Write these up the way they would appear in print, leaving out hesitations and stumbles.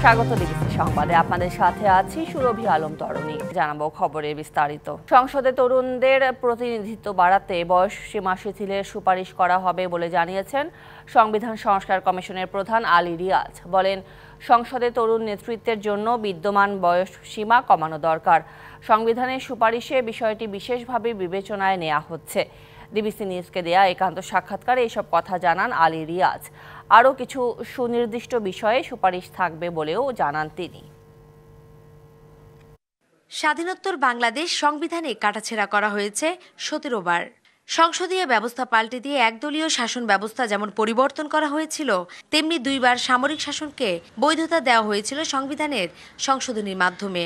স্বাগত ডিবিসি সংবাদে, আপনাদের সাথে আছি সুরভি আলম তরণী। জানাবো খবরের বিস্তারিত। সংসদে তরুণদের প্রতিনিধিত্ব বাড়াতে বয়স সীমা শিথিলের সুপারিশ করা হবে বলে জানিয়েছেন সংবিধান সংস্কার কমিশনের প্রধান আলী রিয়াজ। বলেন, সংসদে তরুণ নেতৃত্বের জন্য বিদ্যমান বয়স সীমা কমানো দরকার। সংবিধানের সুপারিশে বিষয়টি বিশেষভাবে বিবেচনায় নেওয়া হচ্ছে। ডিবিসি নিউজকে দেয়া একান্ত সাক্ষাৎকারে এসব কথা জানান আলী রিয়াজ। আরও কিছু সুনির্দিষ্ট বিষয়ে সুপারিশ থাকবে বলেও জানান তিনি। স্বাধীনোত্তর বাংলাদেশ সংবিধানে কাটাছেঁড়া করা হয়েছে 17 বার। সংসদীয় ব্যবস্থা পাল্টে দিয়ে একদলীয় শাসন ব্যবস্থা যেমন পরিবর্তন করা হয়েছিল, তেমনি 2 বার সামরিক শাসনকে বৈধতা দেওয়া হয়েছিল সংবিধানের সংশোধনীর মাধ্যমে।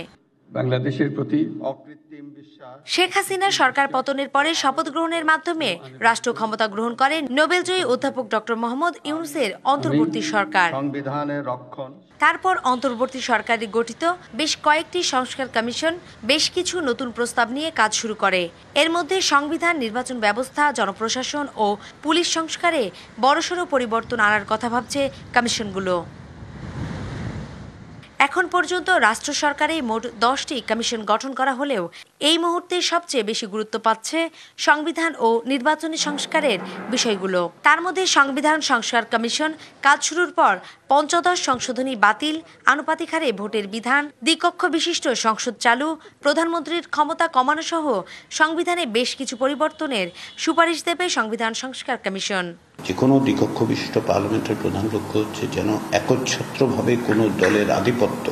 বাংলাদেশের প্রতি অকৃত্রিম বিশ্বাস। শেখ হাসিনা সরকার পতনের পরে শপথ গ্রহণের মাধ্যমে রাষ্ট্র ক্ষমতা গ্রহণ করে নোবেলজয়ী অধ্যাপক ডক্টর মোহাম্মদ ইউনূসের অন্তর্বর্তী সরকার। সংবিধানের রক্ষণ। তারপর অন্তর্বর্তী সরকারে গঠিত বেশ কয়েকটি সংস্কার কমিশন বেশ কিছু নতুন প্রস্তাব নিয়ে কাজ শুরু করে। এর মধ্যে সংবিধান, নির্বাচন ব্যবস্থা, জনপ্রশাসন ও পুলিশ সংস্কারে বড়সড় পরিবর্তন আনার কথা ভাবছে কমিশনগুলো। এখন পর্যন্ত রাষ্ট্র সরকারে মোট 10টি কমিশন গঠন করা হলেও এই মুহূর্তে সবচেয়ে বেশি গুরুত্ব পাচ্ছে সংবিধান ও নির্বাচনী সংস্কারের বিষয়গুলো। তার মধ্যে সংবিধান সংস্কার কমিশন কাজ শুরুর পর পঞ্চদশ সংশোধনী বাতিল, আনুপাতিক হারে ভোটের বিধান, দ্বিকক্ষ বিশিষ্ট সংসদ চালু, প্রধানমন্ত্রীর ক্ষমতা কমানো সহ সংবিধানে বেশ কিছু পরিবর্তনের সুপারিশ দেবে সংবিধান সংস্কার কমিশন। যে কোনো দ্বিকক্ষ বিশিষ্ট পার্লামেন্টের প্রধান লক্ষ্য হচ্ছে যেন একচ্ছত্রভাবে কোনো দলের আধিপত্য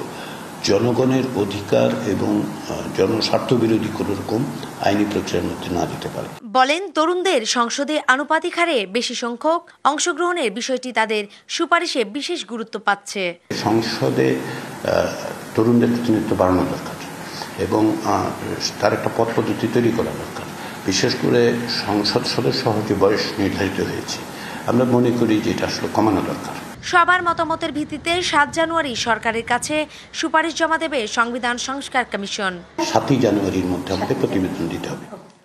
জনগণের অধিকার এবং জনস্বার্থ বিরোধী কোনো রকম আইনি প্রক্রিয়ার মধ্যে না দিতে পারে। বলেন, তরুণদের সংসদে আনুপাতিক হারে বেশি সংখ্যক অংশগ্রহণের বিষয়টি তাদের সুপারিশে বিশেষ গুরুত্ব পাচ্ছে। সংসদে তরুণদের প্রতিনিধিত্ব বাড়ানো দরকার এবং তার একটা পথ পদ্ধতি তৈরি করা দরকার। বিশেষ করে সংসদ সদস্য যে বয়স নির্ধারিত হয়েছে, আমরা মনে করি যে এটা আসলে কমানো দরকার। সবার মতামতের ভিত্তিতে 7 জানুয়ারি সরকারের কাছে সুপারিশ জমা দেবে সংবিধান সংস্কার কমিশন। 7 জানুয়ারির মধ্যে আমাদের প্রতিবেদন দিতে হবে।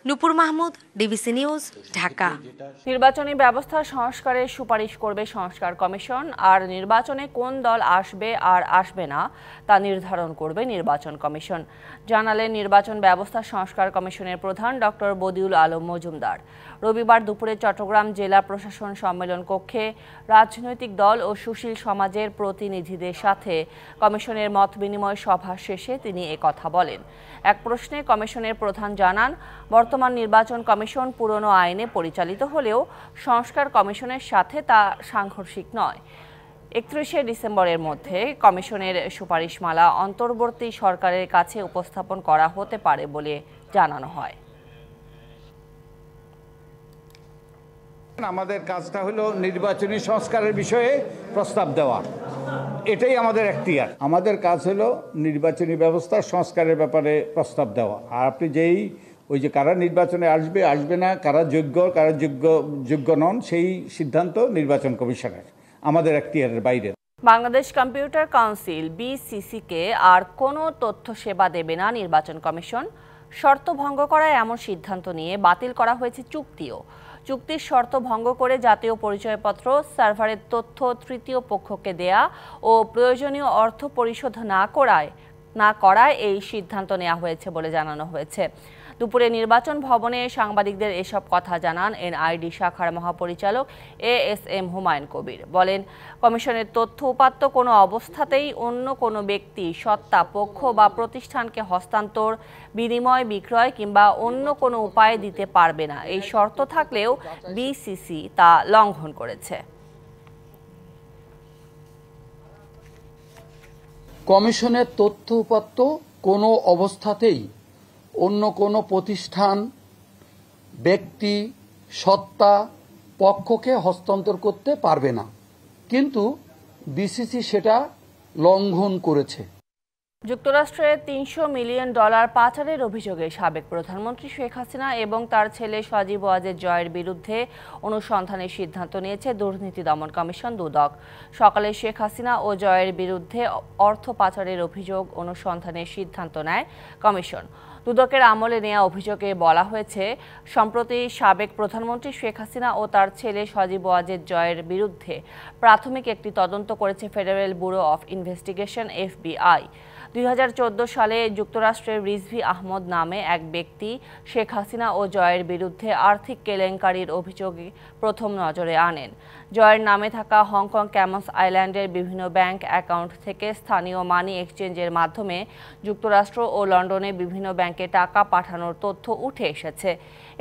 নূপুর মাহমুদ, ডিবিসি নিউজ, ঢাকা। নির্বাচনী ব্যবস্থা সংস্কারের সুপারিশ করবে সংস্কার কমিশন, আর নির্বাচনে কোন দল আসবে আর আসবে না তা নির্ধারণ করবে নির্বাচন কমিশন, জানালেন নির্বাচন ব্যবস্থা সংস্কার কমিশনের প্রধান ডক্টর বদিউল আলম মজুমদার। রবিবার দুপুরে চট্টগ্রাম জেলা প্রশাসন সম্মেলন কক্ষে রাজনৈতিক দল ও সুশীল সমাজের প্রতিনিধিদের সাথে কমিশনের মত বিনিময় সভা শেষে তিনি একথা বলেন। এক প্রশ্নে কমিশনের প্রধান জানান, বর্তমান নির্বাচন কমিশন পুরনো আইনে পরিচালিত হলেও সংস্কার কমিশনের সাথে তা সাংঘর্ষিক নয়। 31শে ডিসেম্বরের মধ্যে কমিশনের সুপারিশমালা অন্তর্বর্তী সরকারের কাছে উপস্থাপন করা হতে পারে বলে জানানো হয়। আমাদের কাজটা হলো নির্বাচনী সংস্কারের বিষয়ে প্রস্তাব দেওয়া, এটাই আমাদের এখতিয়ার। আমাদের কাজ হলো নির্বাচনী ব্যবস্থা সংস্কারের ব্যাপারে প্রস্তাব দেওয়া। আর আপনি যেই ওই যে কারা নির্বাচনে আসবে আসবে না, কারা যোগ্য নন, সেই সিদ্ধান্ত নির্বাচন কমিশনের, আমাদের এখতিয়ারের বাইরে। বাংলাদেশ কম্পিউটার কাউন্সিল BCC-কে আর কোনো তথ্য সেবা দেবে না নির্বাচন কমিশন। শর্ত ভঙ্গ করায় এমন সিদ্ধান্ত নিয়ে বাতিল করা হয়েছে চুক্তিও। চুক্তির শর্ত ভঙ্গ করে জাতীয় পরিচয়পত্র সার্ভারের তথ্য তৃতীয় পক্ষকে দেয়া ও প্রয়োজনীয় অর্থ পরিশোধ না করায় এই সিদ্ধান্ত নেওয়া হয়েছে বলে জানানো হয়েছে। দুপুরে নির্বাচন ভবনে সাংবাদিকদের এসব কথা জানান NID শাখার মহাপরিচালক ASM হুমায়ুন কবির। বলেন, কমিশনের তথ্য উপাত্ত কোনো অবস্থাতেই অন্য কোনো ব্যক্তি, সত্তা, পক্ষ বা প্রতিষ্ঠানকে হস্তান্তর, বিনিময়, বিক্রয় কিংবা অন্য কোনো উপায়ে দিতে পারবে না। এই শর্ত থাকলেও BCC তা লঙ্ঘন করেছে। কমিশনের তথ্য উপাত্ত কোনো অবস্থাতেই অন্য কোনো প্রতিষ্ঠান, ব্যক্তি, সত্তা, পক্ষকে হস্তান্তর করতে পারবে না, কিন্তু BCC সেটা লঙ্ঘন করেছে। যুক্তরাষ্ট্রে $300 মিলিয়ন পাচারের অভিযোগে সাবেক প্রধানমন্ত্রী শেখ হাসিনা এবং তার ছেলে সজীব ওয়াজেদ জয়ের বিরুদ্ধে অনুসন্ধানের সিদ্ধান্ত নিয়েছে দুর্নীতি দমন কমিশন দুদক। সকালে শেখ হাসিনা ও জয়ের বিরুদ্ধে অর্থ পাচারের অভিযোগ অনুসন্ধানের সিদ্ধান্ত নেয় কমিশন। দুদকের আমলে নেওয়া অভিযোগে বলা হয়েছে, সম্প্রতি সাবেক প্রধানমন্ত্রী শেখ হাসিনা ও তার ছেলে সজীব ওয়াজেদ জয়ের বিরুদ্ধে প্রাথমিক একটি তদন্ত করেছে federal bureau of investigation FBI। 2014 সালে যুক্তরাষ্ট্রের রিজভী আহমদ নামে এক ব্যক্তি শেখ হাসিনা ও জয়ের বিরুদ্ধে আর্থিক কেলেঙ্কারির অভিযোগে প্রথম নজরে আনেন। জয়ের নামে থাকা হংকং ক্যামস আইল্যান্ডের বিভিন্ন ব্যাংক অ্যাকাউন্ট থেকে স্থানীয় মানি এক্সচেঞ্জের মাধ্যমে যুক্তরাষ্ট্র ও লন্ডনে বিভিন্ন ব্যাংকে টাকা পাঠানোর তথ্য উঠে এসেছে।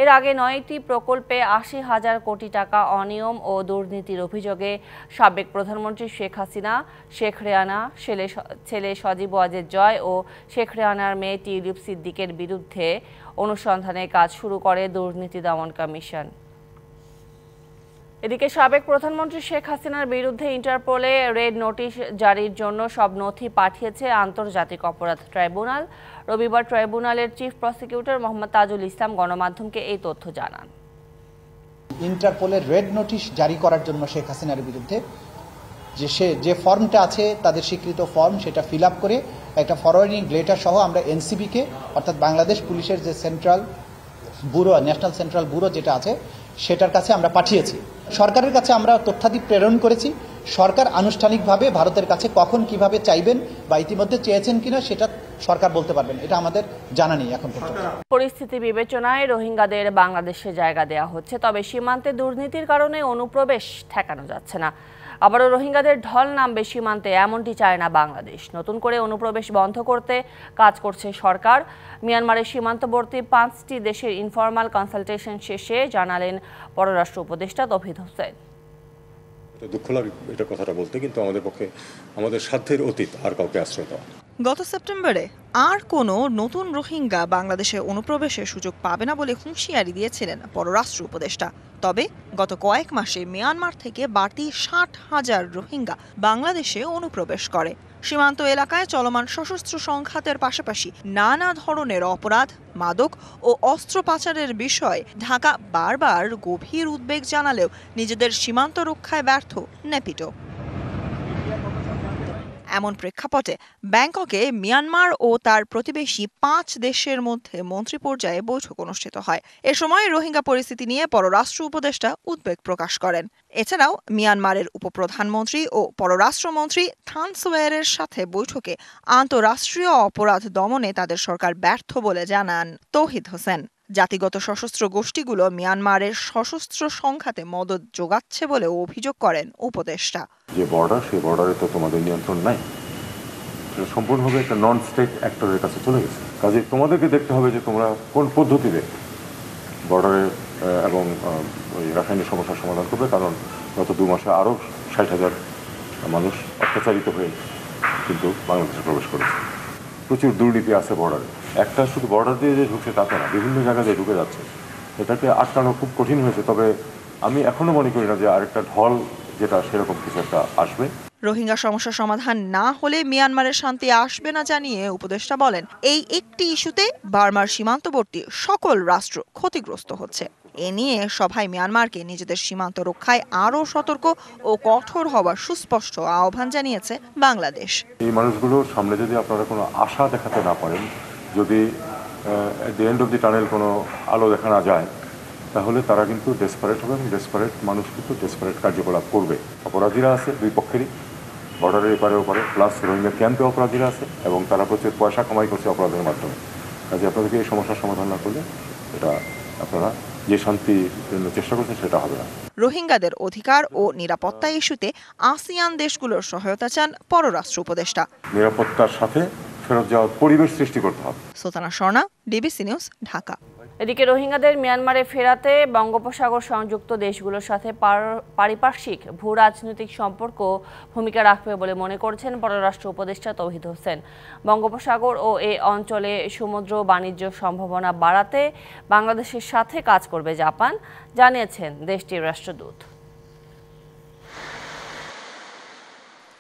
এর আগে 9টি প্রকল্পে 80,000 কোটি টাকা অনিয়ম ও দুর্নীতির অভিযোগে সাবেক প্রধানমন্ত্রী শেখ হাসিনা, শেখ রেহানা, ছেলে সজীব ওয়াজেদ জয় ও শেখ রেহানার মেয়ে টিউলিপ সিদ্দিকের বিরুদ্ধে অনুসন্ধানের কাজ শুরু করে দুর্নীতি দমন কমিশন। এদিকে সাবেক প্রধানমন্ত্রী শেখ হাসিনার বিরুদ্ধে ইন্টারপোলে রেড নোটিশ জারির জন্য সব নথি পাঠিয়েছে আন্তর্জাতিক অপরাধ ট্রাইব্যুনাল। রবিবার ট্রাইব্যুনালের চিফ প্রসিকিউটর মোহাম্মদ তাজুল ইসলাম গণমাধ্যমকে এই তথ্য জানান। ইন্টারপোলের রেড নোটিশ জারি করার জন্য শেখ হাসিনার বিরুদ্ধে যে ফর্মটা আছে, তাদের স্বীকৃত ফর্ম, সেটা ফিল আপ করে একটা ফরওয়ার্ডিং লেটার সহ আমরা এনসিবিকে, অর্থাৎ বাংলাদেশ পুলিশের যে central bureau, national central bureau যেটা আছে, সেটার কাছে আমরা পাঠিয়েছি। সরকারের কাছে আমরা তথ্যাদি প্রেরণ করেছি। সরকার আনুষ্ঠানিকভাবে ভারতের কাছে কখন কিভাবে চাইবেন বা ইতিমধ্যে চেয়েছেন কিনা সেটা সরকার বলতে পারবেন, এটা আমাদের জানা নেই এখন পর্যন্ত। পরিস্থিতি বিবেচনায় রোহিঙ্গাদের বাংলাদেশে জায়গা দেওয়া হচ্ছে, তবে সীমান্তে দুর্নীতির কারণে অনুপ্রবেশ ঠেকানো যাচ্ছে না। আবারও রোহিঙ্গাদের ঢল নামবে সীমান্তে, এমনটি চায় না বাংলাদেশ। নতুন করে অনুপ্রবেশ বন্ধ করতে কাজ করছে সরকার। মিয়ানমারের সীমান্তবর্তী 5টি দেশের ইনফরমাল কনসালটেশন শেষে জানালেন পররাষ্ট্র উপদেষ্টা তৌহিদ হোসেন। দুঃখ লাগে এটা কথাটা বলতে, কিন্তু আমাদের পক্ষে আমাদের সাধ্যের অতীত আর কাউকে আশ্রয় দেওয়া। গত সেপ্টেম্বরে আর কোনো নতুন রোহিঙ্গা বাংলাদেশে অনুপ্রবেশের সুযোগ পাবে না বলে হুঁশিয়ারি দিয়েছিলেন পররাষ্ট্র উপদেষ্টা। তবে গত কয়েক মাসে মিয়ানমার থেকে বাড়তি 60,000 রোহিঙ্গা বাংলাদেশে অনুপ্রবেশ করে। সীমান্ত এলাকায় চলমান সশস্ত্র সংঘাতের পাশাপাশি নানা ধরনের অপরাধ, মাদক ও অস্ত্র পাচারের বিষয়ে ঢাকা বারবার গভীর উদ্বেগ জানালেও নিজেদের সীমান্ত রক্ষায় ব্যর্থ নেপিডো। এমন প্রেক্ষাপটে ব্যাংককে মিয়ানমার ও তার প্রতিবেশী 5 দেশের মধ্যে মন্ত্রী পর্যায়ে বৈঠক অনুষ্ঠিত হয়। এ সময় রোহিঙ্গা পরিস্থিতি নিয়ে পররাষ্ট্র উপদেষ্টা উদ্বেগ প্রকাশ করেন। এছাড়াও মিয়ানমারের উপপ্রধানমন্ত্রী ও পররাষ্ট্রমন্ত্রী থান সোয়েরের সাথে বৈঠকে আন্তঃরাষ্ট্রীয় অপরাধ দমনে তাদের সরকার ব্যর্থ বলে জানান তৌহিদ হোসেন। জাতিগত সশস্ত্র গোষ্ঠীগুলো মিয়ানমারের সশস্ত্র সংঘাতে মদত যোগাচ্ছে বলে অভিযোগ করেন উপদেষ্টা। যে বর্ডার, সেই বর্ডারে তো তোমাদের নিয়ন্ত্রণ নাই, সেটা সম্পূর্ণভাবে একটা নন স্টেট অ্যাক্টরের কাছে চলে গেছে। কাজে তোমাদেরকে দেখতে হবে যে তোমরা কোন পদ্ধতিতে বর্ডারে এবং ওই রাসায়নিক সমস্যার সমাধান করবে, কারণ গত 2 মাসে আরও 60,000 মানুষ অত্যাচারিত হয়ে কিন্তু বাংলাদেশে প্রবেশ করেছে। প্রচুর দুর্নীতি আছে বর্ডারে। একটা শুধু বর্ডার দিয়ে যে ঢুকছে তা তো না, বিভিন্ন জায়গা দিয়ে ঢুকে যাচ্ছে। এটাকে আটকানো খুব কঠিন হয়েছে। তবে আমি এখনো মনে করি না যে আরেকটা ঢল যেটা সেরকম কিছু একটা আসবে। রোহিঙ্গা সমস্যা সমাধান না হলে মিয়ানমারের শান্তি আসবে না জানিয়ে উপদেষ্টা বলেন, এই একটি ইস্যুতে বার্মার সীমান্তবর্তী সকল রাষ্ট্র ক্ষতিগ্রস্ত হচ্ছে। এ নিয়ে সভায় মিয়ানমারকে নিজেদের সীমান্ত রক্ষায় আরও সতর্ক ও কঠোর হওয়ার সুস্পষ্ট আহ্বান জানিয়েছে বাংলাদেশ। এই মানুষগুলোর সামনে যদি আপনারা কোনো আশা দেখাতে না পারেন, যদি at the end of the tunnel কোনো আলো দেখা না যায়, তাহলে তারা কিন্তু ডেসপারেট হবে এবং ডেসপারেট মানুষ কিন্তু ডেসপারেট কার্যকলাপ করবে। অপরাধীরা আছে দুই পক্ষেরই, বর্ডারের এপারে ওপারে, প্লাস রোহিঙ্গা ক্যাম্পে অপরাধীরা আছে এবং তারা প্রচুর পয়সা কামাই করছে অপরাধের মাধ্যমে। কাজে আপনাদেরকে এই সমস্যার সমাধান না করলে এটা আপনারা যে শান্তির জন্য চেষ্টা করছেন সেটা হবে না। রোহিঙ্গাদের অধিকার ও নিরাপত্তা ইস্যুতে আসিয়ান দেশগুলোর সহায়তা চান পররাষ্ট্র উপদেষ্টা। নিরাপত্তার সাথে ফেরত যাওয়ার পরিবেশ সৃষ্টি করতে হবে। Sultana Swarna, DBC news, Dhaka. এদিকে রোহিঙ্গাদের মিয়ানমারে ফেরাতে বঙ্গোপসাগর সংযুক্ত দেশগুলোর সাথে পারিপার্শ্বিক ভূ রাজনৈতিক সম্পর্ক ভূমিকা রাখবে বলে মনে করছেন পররাষ্ট্র উপদেষ্টা তৌহিদ হোসেন। বঙ্গোপসাগর ও এ অঞ্চলে সমুদ্র বাণিজ্য সম্ভাবনা বাড়াতে বাংলাদেশের সাথে কাজ করবে জাপান, জানিয়েছেন দেশটির রাষ্ট্রদূত।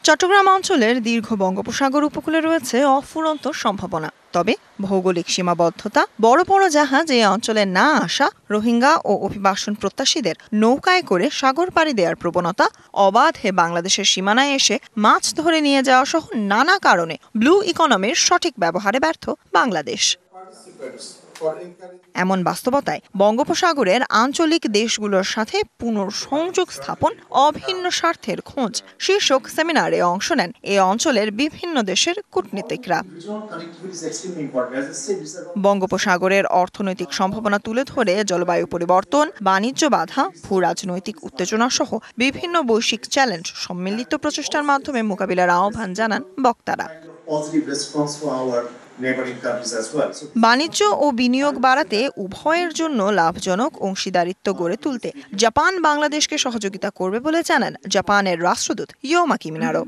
চট্টগ্রাম অঞ্চলের দীর্ঘ বঙ্গোপসাগর উপকূলে রয়েছে অফুরন্ত সম্ভাবনা। তবে ভৌগোলিক সীমাবদ্ধতা, বড় বড় জাহাজ এই অঞ্চলে না আসা, রোহিঙ্গা ও অভিবাসন প্রত্যাশীদের নৌকায় করে সাগর পাড়ি দেওয়ার প্রবণতা, অবাধে বাংলাদেশের সীমানায় এসে মাছ ধরে নিয়ে যাওয়া সহ নানা কারণে ব্লু ইকোনমির সঠিক ব্যবহারে ব্যর্থ বাংলাদেশ। এমন বাস্তবতায় বঙ্গোপসাগরের আঞ্চলিক দেশগুলোর সাথে পুনঃসংযোগ স্থাপন অভিন্ন স্বার্থের খোঁজ শীর্ষক সেমিনারে অংশ নেন এ অঞ্চলের বিভিন্ন দেশের কূটনীতিকরা। বঙ্গোপসাগরের অর্থনৈতিক সম্ভাবনা তুলে ধরে জলবায়ু পরিবর্তন, বাণিজ্য বাধা, ভূ-রাজনৈতিক উত্তেজনা সহ বিভিন্ন বৈশ্বিক চ্যালেঞ্জ সম্মিলিত প্রচেষ্টার মাধ্যমে মোকাবিলার আহ্বান জানান বক্তারা। বাণিজ্য ও বিনিয়োগ বাড়াতে উভয়ের জন্য লাভজনক অংশীদারিত্ব গড়ে তুলতে জাপান বাংলাদেশকে সহযোগিতা করবে বলে জানান জাপানের রাষ্ট্রদূত ইয়োমা কিমিনারো।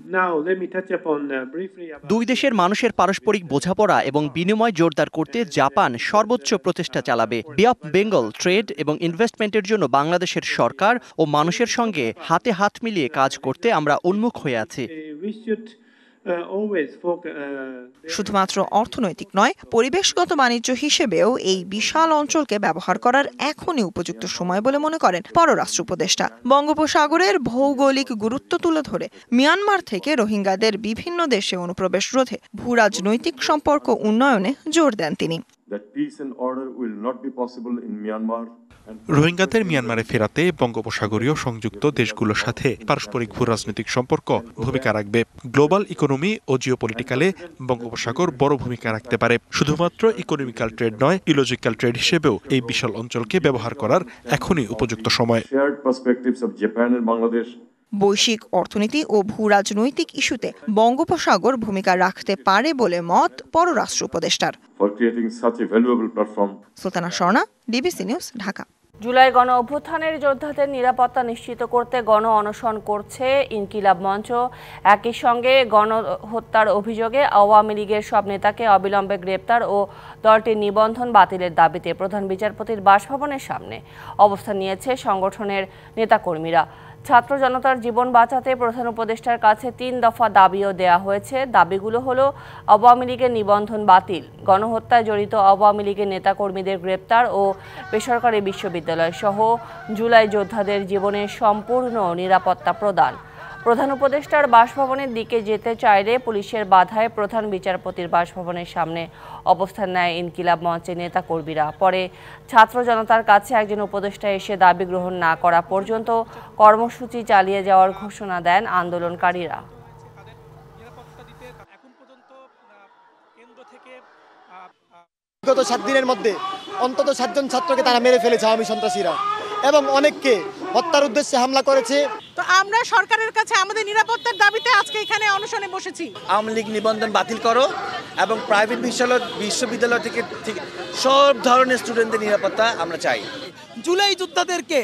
দুই দেশের মানুষের পারস্পরিক বোঝাপড়া এবং বিনিময় জোরদার করতে জাপান সর্বোচ্চ প্রচেষ্টা চালাবে। বে অফ বেঙ্গল ট্রেড এবং ইনভেস্টমেন্টের জন্য বাংলাদেশের সরকার ও মানুষের সঙ্গে হাতে হাত মিলিয়ে কাজ করতে আমরা উন্মুখ হয়ে আছি। শুধুমাত্র অর্থনৈতিক নয়, পরিবেশগত বাণিজ্য হিসেবেও এই বিশাল অঞ্চলকে ব্যবহার করার এখনই উপযুক্ত সময় বলে মনে করেন পররাষ্ট্র উপদেষ্টা। বঙ্গোপসাগরের ভৌগোলিক গুরুত্ব তুলে ধরে মিয়ানমার থেকে রোহিঙ্গাদের বিভিন্ন দেশে অনুপ্রবেশ রোধে ভূরাজনৈতিক সম্পর্ক উন্নয়নে জোর দেন তিনি। রোহিঙ্গাদের মিয়ানমারে ফেরাতে বঙ্গোপসাগরীয় সংযুক্ত দেশগুলোর সাথে পারস্পরিক ভূরাজনৈতিক সম্পর্ক ভূমিকা রাখবে। গ্লোবাল ইকোনমি ও জিওপলিটিক্যালে বঙ্গোপসাগর বড় ভূমিকা রাখতে পারে। শুধুমাত্র ইকোনমিক্যাল ট্রেড নয়, ইলজিক্যাল ট্রেড হিসেবেও এই বিশাল অঞ্চলকে ব্যবহার করার এখনই উপযুক্ত সময়। বৈশ্বিক অর্থনীতি ও ভূরাজনৈতিক ইস্যুতে বঙ্গোপসাগর ভূমিকা রাখতে পারে বলে মত পররাষ্ট্র উপদেষ্টার। Sultana Swarna, DBC news, Dhaka. July গণ অভ্যুত্থানের যোদ্ধাদের নিরাপত্তা নিশ্চিত করতে গণ অনশন করছে ইনকিলাব মঞ্চ। একই সঙ্গে গণহত্যার অভিযোগে আওয়ামী লীগের সব নেতাকে অবিলম্বে গ্রেপ্তার ও দলটির নিবন্ধন বাতিলের দাবিতে প্রধান বিচারপতির বাসভবনের সামনে অবস্থান নিয়েছে সংগঠনের নেতাকর্মীরা। ছাত্র জনতার জীবন বাঁচাতে প্রধান উপদেষ্টার কাছে 3 দফা দাবিও দেয়া হয়েছে। দাবিগুলো হলো আওয়ামী লীগের নিবন্ধন বাতিল, গণহত্যায় জড়িত আওয়ামী লীগের নেতাকর্মীদের গ্রেপ্তার ও বেসরকারি বিশ্ববিদ্যালয় সহ জুলাই যোদ্ধাদের জীবনের সম্পূর্ণ নিরাপত্তা প্রদান। প্রধান উপদেষ্টার বাসভবনের দিকে যেতে চাইলে পুলিশের বাধায় প্রধান বিচারপতির বাসভবনের সামনে অবস্থান নেয় ইনকিলাব মঞ্চের নেতাকর্মীরা। পরে ছাত্র জনতার কাছে একজন উপদেষ্টা এসে দাবি গ্রহণ না করা পর্যন্ত কর্মসূচি চালিয়ে যাওয়ার ঘোষণা দেন আন্দোলনকারীরা। বিগত 7 দিনের মধ্যে অন্তত 7 জন ছাত্রকে তারা মেরে ফেলেছে আওয়ামী সন্ত্রাসীরা এবং অনেককে হত্যার উদ্দেশ্যে হামলা করেছে। তো আমরা সরকারের কাছে আমাদের নিরাপত্তার দাবিতে আজকে এখানে অনশনে বসেছি। আওয়ামী লীগ নিবন্ধন বাতিল করো এবং প্রাইভেট বিশ্ববিদ্যালয় থেকে সব ধরনের স্টুডেন্টদের নিরাপত্তা আমরা চাই। জুলাই যোদ্ধাদেরকে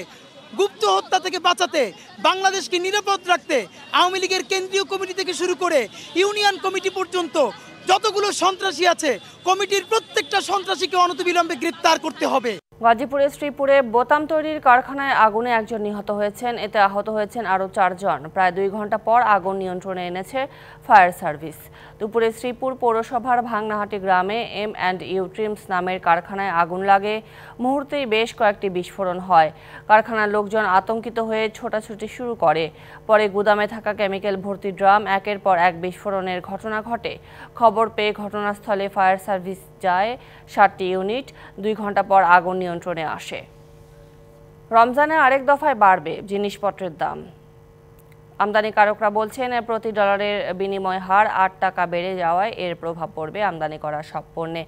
গুপ্ত হত্যা থেকে বাঁচাতে, বাংলাদেশকে নিরাপদ রাখতে আওয়ামী লীগের কেন্দ্রীয় কমিটি থেকে শুরু করে ইউনিয়ন কমিটি পর্যন্ত যতগুলো সন্ত্রাসী আছে, কমিটির প্রত্যেকটা সন্ত্রাসীকে অনতিবিলম্বে গ্রেপ্তার করতে হবে। গাজীপুরের শ্রীপুরে বোতাম তৈরির কারখানায় আগুনে একজন নিহত হয়েছেন, এতে আহত হয়েছেন আরও 4 জন। প্রায় 2 ঘন্টা পর আগুন নিয়ন্ত্রণে এনেছে ফায়ার সার্ভিস। দুপুরে শ্রীপুর পৌরসভার ভাংনাহাটি গ্রামে M&U ট্রিমস নামের কারখানায় আগুন লাগে। মুহূর্তেই বেশ কয়েকটি বিস্ফোরণ হয়। কারখানার লোকজন আতঙ্কিত হয়ে ছোটাছুটি শুরু করে। পরে গুদামে থাকা কেমিক্যাল ভর্তি ড্রাম একের পর এক বিস্ফোরণের ঘটনা ঘটে। খবর পেয়ে ঘটনাস্থলে ফায়ার সার্ভিস যায় 7টি ইউনিট। 2 ঘন্টা পর আগুন নিয়ন্ত্রণে আসে। রমজানে আরেক দফায় বাড়বে জিনিসপত্রের দাম। আমদানিকারকরা বলছেন প্রতি ডলারের বিনিময় হার 8 টাকা বেড়ে যাওয়ায় এর প্রভাব পড়বে আমদানি করা সব পণ্যে।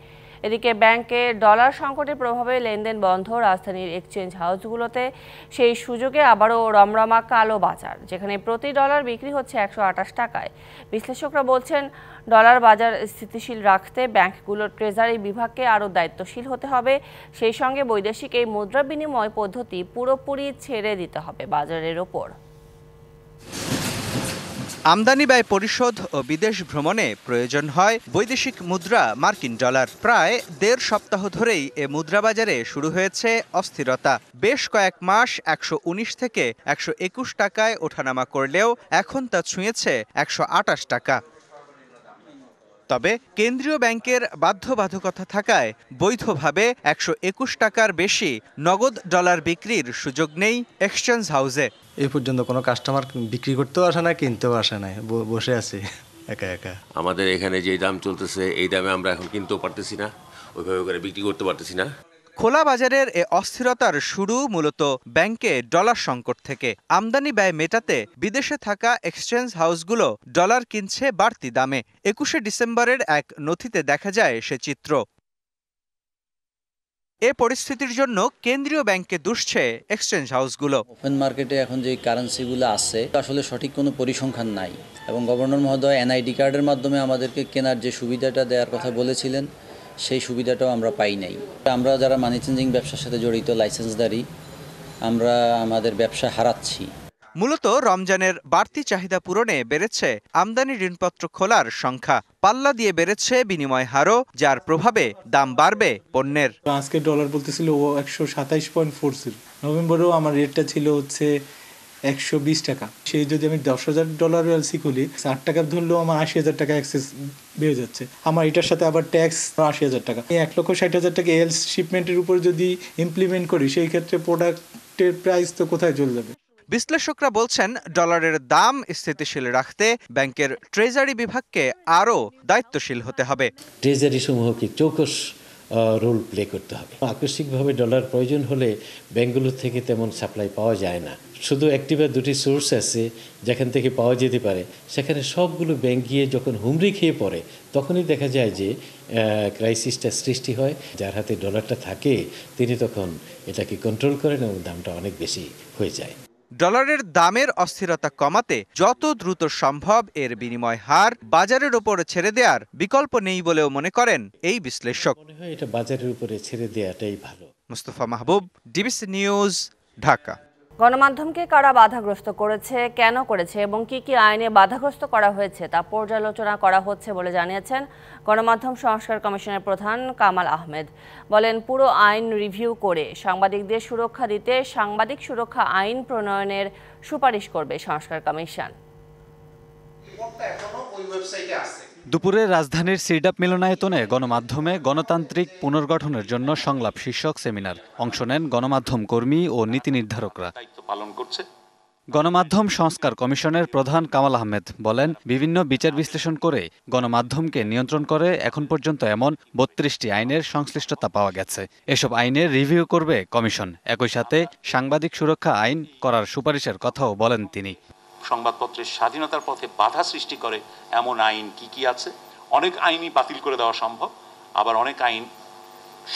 এদিকে ব্যাংকে ডলার সংকটের প্রভাবে লেনদেন বন্ধ রাজধানীর এক্সচেঞ্জ হাউসগুলোতে। সেই সুযোগে আবারও রমরমা কালো বাজার, যেখানে প্রতি ডলার বিক্রি হচ্ছে 128 টাকায়। বিশ্লেষকরা বলছেন ডলার বাজার স্থিতিশীল রাখতে ব্যাংকগুলোর ট্রেজারি বিভাগকে আরও দায়িত্বশীল হতে হবে। সেই সঙ্গে বৈদেশিক এই মুদ্রা বিনিময় পদ্ধতি পুরোপুরি ছেড়ে দিতে হবে বাজারের ওপর। আমদানি ব্যয় পরিশোধ ও বিদেশ ভ্রমণে প্রয়োজন হয় বৈদেশিক মুদ্রা মার্কিন ডলার। প্রায় 1.5 সপ্তাহ ধরেই এ মুদ্রা বাজারে শুরু হয়েছে অস্থিরতা। বেশ কয়েক মাস 119 থেকে 121 টাকায় ওঠানামা করলেও এখন তা ছুঁয়েছে 128 টাকা। তবে কেন্দ্রীয় ব্যাংকের বাধ্যবাধকতা থাকায় বৈধভাবে 121 টাকার বেশি নগদ ডলার বিক্রির সুযোগ নেই এক্সচেঞ্জ হাউসে। এই পর্যন্ত কোনো কাস্টমার বিক্রি করতেও আসে না, কিনতেও আসে না, বসে আছে। একা একা। আমাদের এখানে যে দাম চলতেছে এই দামে আমরা এখন কিনতেও পারতেছি না, ওইভাবে করে বিক্রি করতে পারতেছি না। খোলা বাজারের এ অস্থিরতার শুরু মূলত ব্যাংকে ডলার সংকট থেকে। আমদানি ব্যয় মেটাতে বিদেশে থাকা এক্সচেঞ্জ হাউসগুলো ডলার কিনছে বাড়তি দামে। 21শে ডিসেম্বরের এক নথিতে দেখা যায় সে চিত্র। এ পরিস্থিতির জন্য কেন্দ্রীয় ব্যাংকে দুষছে এক্সচেঞ্জ হাউসগুলো। ওপেন মার্কেটে এখন যে কারেন্সিগুলো আছে আসলে সঠিক কোনো পরিসংখ্যান নাই, এবং গভর্নর মহোদয় এনআইডি কার্ডের মাধ্যমে আমাদেরকে কেনার যে সুবিধাটা দেওয়ার কথা বলেছিলেন সেই সুবিধাটাও আমরা পাই নাই। আমরা যারা মানি চেঞ্জিং ব্যবসার সাথে জড়িত লাইসেন্সদারি, আমরা আমাদের ব্যবসা হারাচ্ছি। মূলত রমজানের বাড়তি চাহিদা পূরণে বেড়েছে আমদানি ঋণপত্র খোলার সংখ্যা, পাল্লা দিয়ে বেড়েছে বিনিময় হারও, যার প্রভাবে দাম বাড়বে পণ্যের। আজকে ডলার বলতেছিল 127.40, নভেম্বরেও আমার রেটটা ছিল হচ্ছে 120 টাকা। সেই যদি আমি 10,000 ডলার এলসি খুলি 8 টাকা ধরলেও আমার 80,000 টাকা অ্যাক্সেস বেড়ে যাচ্ছে। আমার এটার সাথে আবার ট্যাক্স 80,000 টাকা। 1,60,000 টাকা এলস শিপমেন্টের উপর যদি ইমপ্লিমেন্ট করি সেই ক্ষেত্রে প্রোডাক্টের প্রাইস তো কোথায় চলে যাবে। বিশ্লেষকরা বলছেন ডলারের দাম স্থিতিশীল রাখতে ব্যাংকের ট্রেজারি বিভাগকে আরও দায়িত্বশীল হতে হবে। ট্রেজারি সমূহকে চৌকস রোল প্লে করতে হবে। আকস্মিকভাবে ডলার প্রয়োজন হলে ব্যাংকগুলো থেকে তেমন সাপ্লাই পাওয়া যায় না। শুধু একটি বা দুটি সোর্স আছে যেখান থেকে পাওয়া যেতে পারে, সেখানে সবগুলো ব্যাংক গিয়ে যখন হুমড়ি খেয়ে পড়ে তখনই দেখা যায় যে ক্রাইসিসটা সৃষ্টি হয়। যার হাতে ডলারটা থাকে তিনি তখন এটাকে কন্ট্রোল করেন এবং দামটা অনেক বেশি হয়ে যায়। ডলারের দামের অস্থিরতা কমাতে যত দ্রুত সম্ভব এর বিনিময় হার বাজারের উপর ছেড়ে দেওয়ার বিকল্প নেই বলেও মনে করেন এই বিশ্লেষক। মনে হয় এটা বাজারের উপরে ছেড়ে দেওয়াটাই ভালো। মুস্তফা মাহবুব, ডিবিসি নিউজ, ঢাকা। গণমাধ্যমকে কারা বাধাগ্রস্ত করেছে, কেন করেছে এবং কি কি আইনে বাধাগ্রস্ত করা হয়েছে তা পর্যালোচনা করা হচ্ছে বলে জানিয়েছেন গণমাধ্যম সংস্কার কমিশনের প্রধান কামাল আহমেদ। বলেন, পুরো আইন রিভিউ করে সাংবাদিকদের সুরক্ষা দিতে সাংবাদিক সুরক্ষা আইন প্রণয়নের সুপারিশ করবে সংস্কার কমিশন। দুপুরে রাজধানীর সিডাপ মিলনায়তনে গণমাধ্যমে গণতান্ত্রিক পুনর্গঠনের জন্য সংলাপ শীর্ষক সেমিনার অংশ নেন গণমাধ্যম কর্মী ও নীতি নির্ধারকরা। গণমাধ্যম সংস্কার কমিশনের প্রধান কামাল আহমেদ বলেন, বিভিন্ন বিচার বিশ্লেষণ করে গণমাধ্যমকে নিয়ন্ত্রণ করে এখন পর্যন্ত এমন 32টি আইনের সংশ্লিষ্টতা পাওয়া গেছে। এসব আইনের রিভিউ করবে কমিশন। একই সাথে সাংবাদিক সুরক্ষা আইন করার সুপারিশের কথাও বলেন তিনি। সংবাদপত্রের স্বাধীনতার পথে বাধা সৃষ্টি করে এমন আইন কি কি আছে? অনেক আইনই বাতিল করে দেওয়া সম্ভব, আবার অনেক আইন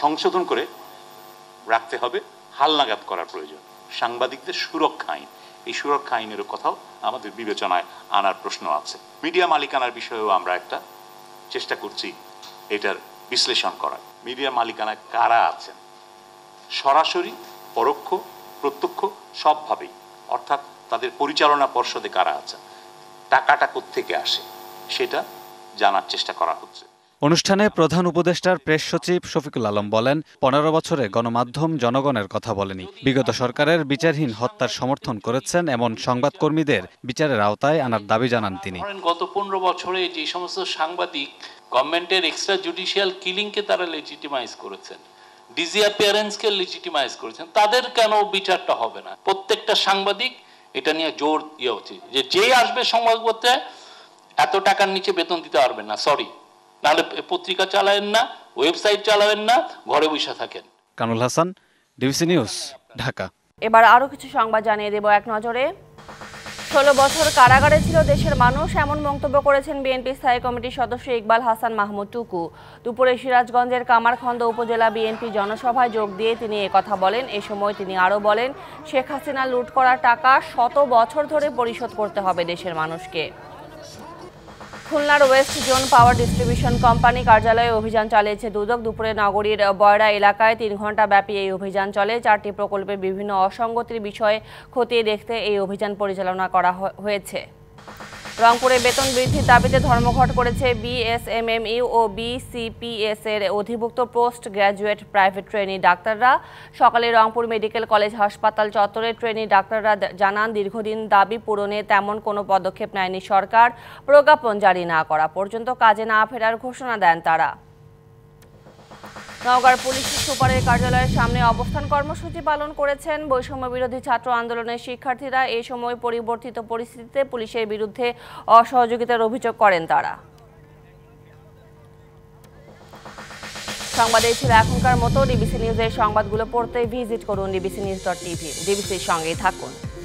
সংশোধন করে রাখতে হবে, হালনাগাদ করার প্রয়োজন। সাংবাদিকদের সুরক্ষা আইন, এই সুরক্ষা আইনেরও কথাও আমাদের বিবেচনায় আনার প্রশ্ন আছে। মিডিয়া মালিকানার বিষয়েও আমরা একটা চেষ্টা করছি এটার বিশ্লেষণ করার। মিডিয়া মালিকানায় কারা আছেন, সরাসরি, পরোক্ষ, প্রত্যক্ষ, সবভাবেই, অর্থাৎ তাদের পরিচালনা পর্ষদে কারা আছেন, টাকাটা কোত্থেকে আসে সেটা জানার চেষ্টা করা হচ্ছে। অনুষ্ঠানে প্রধান উপদেষ্টার প্রেস সচিব শফিকুল আলম বলেন, 15 বছরে গণমাধ্যম জনগণের কথা বলেনি। বিগত সরকারের বিচারহীন হত্যার সমর্থন করেছেন এমন সংবাদকর্মীদের বিচারের আওতায় আনার দাবি জানান তিনি। গত 15 বছরে যে সমস্ত সাংবাদিক গভর্নমেন্টের এক্সট্রা জুডিশিয়াল কিলিংকে তারা লেজিটিমাইজ করেছেন, ডিসঅ্যাপিয়ারেন্সকে লেজিটিমাইজ করেছেন, তাদের কেন বিচারটা হবে না? প্রত্যেকটা সাংবাদিক এটা নিয়ে জোর দেওয়া উচিত যে আসবে সংবাদপত্রে এত টাকার নিচে বেতন দিতে পারবেন না, সরি, নাহলে পত্রিকা চালাবেন না, ওয়েবসাইট চালাবেন না, ঘরে বসে থাকেন। কানুল হাসান, ডিবিসি নিউজ, ঢাকা। এবার আরো কিছু সংবাদ জানিয়ে দেব এক নজরে। 16 বছর কারাগারে ছিল দেশের মানুষ, এমন মন্তব্য করেছেন বিএনপি স্থায়ী কমিটির সদস্য ইকবাল হাসান মাহমুদ টুকু। দুপুরে সিরাজগঞ্জের কামারখন্দ উপজেলা বিএনপি জনসভায় যোগ দিয়ে তিনি একথা বলেন। এ সময় তিনি আরও বলেন, শেখ হাসিনা লুট করা টাকা 100 বছর ধরে পরিশোধ করতে হবে দেশের মানুষকে। খুলনার West zone power distribution company কার্যালয়ে অভিযান চালিয়েছে দুদক। দুপুরে নগরীর বয়রা এলাকায় 3 ঘণ্টা ব্যাপী এই অভিযান চলে। 4টি প্রকল্পের বিভিন্ন অসঙ্গতির বিষয়ে খতিয়ে দেখতে এই অভিযান পরিচালনা করা হয়েছে। রংপুরে বেতন বৃদ্ধির দাবিতে ধর্মঘট করেছে বিএসএমএমইউ ও বিসিপিএস এর অধিভুক্ত পোস্ট গ্র্যাজুয়েট প্রাইভেট ট্রেনি ডাক্তাররা। সকালে রংপুর মেডিকেল কলেজ হাসপাতাল চত্বরে ট্রেনি ডাক্তাররা জানান, দীর্ঘদিন দাবি পূরণে তেমন কোনো পদক্ষেপ নেয়নি সরকার। প্রজ্ঞাপন জারি না করা পর্যন্ত কাজে না ফেরার ঘোষণা দেন তারা। নওগাঁর পুলিশ সুপারের কার্যালয়ের সামনে অবস্থান কর্মসূচি পালন করেছেন বৈষম্য বিরোধী ছাত্র আন্দোলনের শিক্ষার্থীরা। এই সময় পরিবর্তিত পরিস্থিতিতে পুলিশের বিরুদ্ধে অসহযোগিতার অভিযোগ করেন তারা। সংবাদ এই ছিল এখনকার মতো। ডিবিসি নিউজের সংবাদগুলো পড়তে ভিজিট করুন dbcnews.tv। ডিবিসির সঙ্গেই থাকুন।